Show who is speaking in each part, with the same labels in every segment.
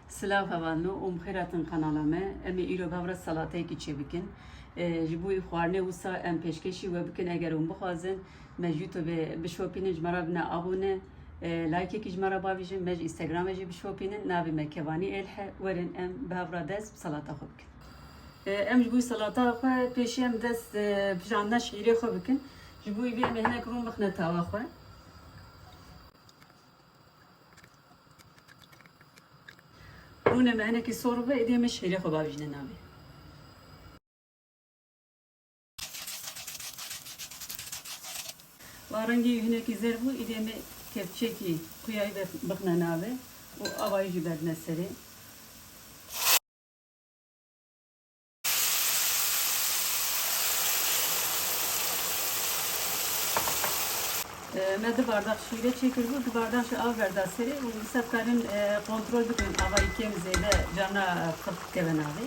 Speaker 1: سلاو هوانو خیراتن قنالامه امی ایرو باور سلاطه کی چه بکن جبوی خوارنه وسا ام پیشکشی و بکن اگر اون بخوازن مجیتو به بشوپینج مرا بنا ابونه لایک کی جمرا باویجن مج اینستاگرام جی بشوپینن ناوی مکوانی الح ورن ام باور دست سلاطه خوب بکن ام جبوی سلاطه خو پیشی ام دست بجاندن شیری خوب بکن جبوی بی مهنه کرون بخنه تاوا خو رونه مهنه کی سور و ایدی مش شیری خوب باویجن ناوی وارنگی هنه کی زربو ایدی می کفچه کی قیایی بخنه ناوی و آوایی جی برد نسری مد bardak şiire çekir bu bardak şu av verda seri bu seferin kontrol bükün hava ikem zeyde cana kapıt keven abi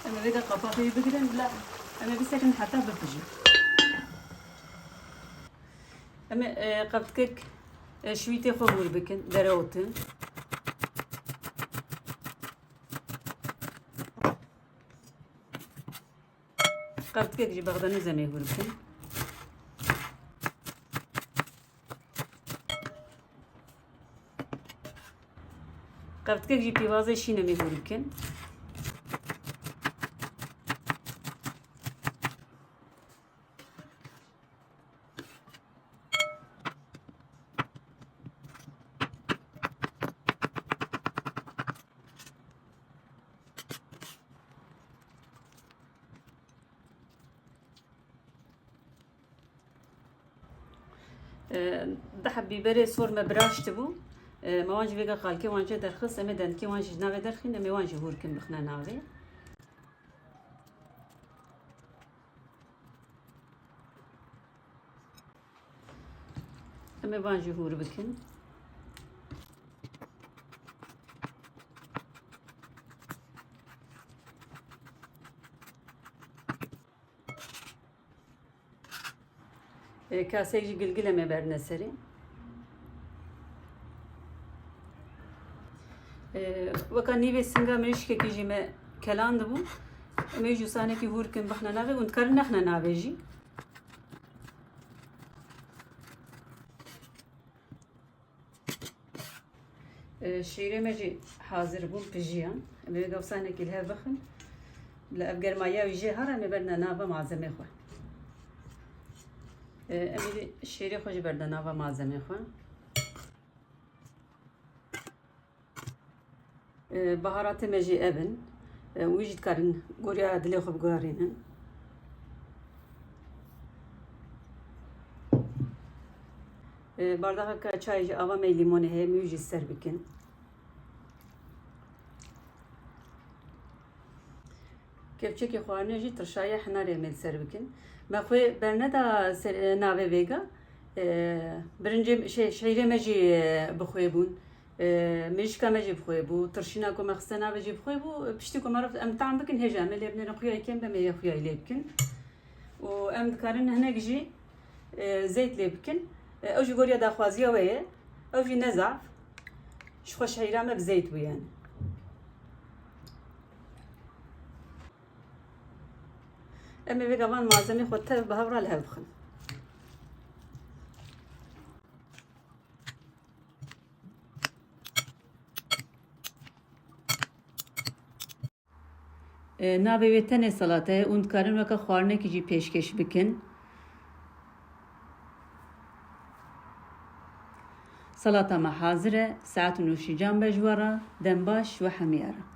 Speaker 1: ama bir de kapağı bükün la ama bir sekin hatta bıkıcı ama kapıt kek şuite xomur bükün dere otun kapıt kek ji bağdan üzerine vururken قبض که جی پیوازه شینه می‌گویم کن. ده حبیبره سور مبراشت بو. موانج ویگا خالکی وانجه درخست اما دنکی وانج ناوی درخین اما وانج هور کن بخنا ناوی اما وانج هور بکن کاسه جی گلگل اما برنه سری وكان نيبي سنجا مريشكي كيجي ما كلام دبو ما يجوا سانة كي هور كن بحنا نافي ونتكرر نحنا نافيجي شيري ماجي حاضر بون بجيان ما يجوا سانة كي لها بخن لا أبقر ما يجي هرا ما بدنا نافا معزمة خو أمي شيري خوش بدنا نافا معزمة خو بهارات مجی ابن ویجد کارن گوریا دلی خوب گارینن bardak ka çay avame limonu he müjde ser bikin kepçe ki xwarne jî tirşaya hinare mel ser bikin me xwe berne da nave vega birinci şehre meci bixwe bun مشكا ما جيب خوي بو ترشينا كو مخسنا بجيب خوي بو بشتي كو مرف ام طعم بكن هجام اللي ابن خويا كان بما يا خويا ليبكن و ام ذكرن هناك جي زيت ليبكن او جي غوريا دا خوازيا ويه او جي نزعف شخو شعيرامه بزيت ويان اما بيغا وان معزمي خوتها بهورا لها بخن ناوی ویتن سلاطه اون کارن وکا خوارنه کی جی پیشکش بکن سلاطه ما حاضره ساعت نوشی جان بجوارا دنباش و حمیاره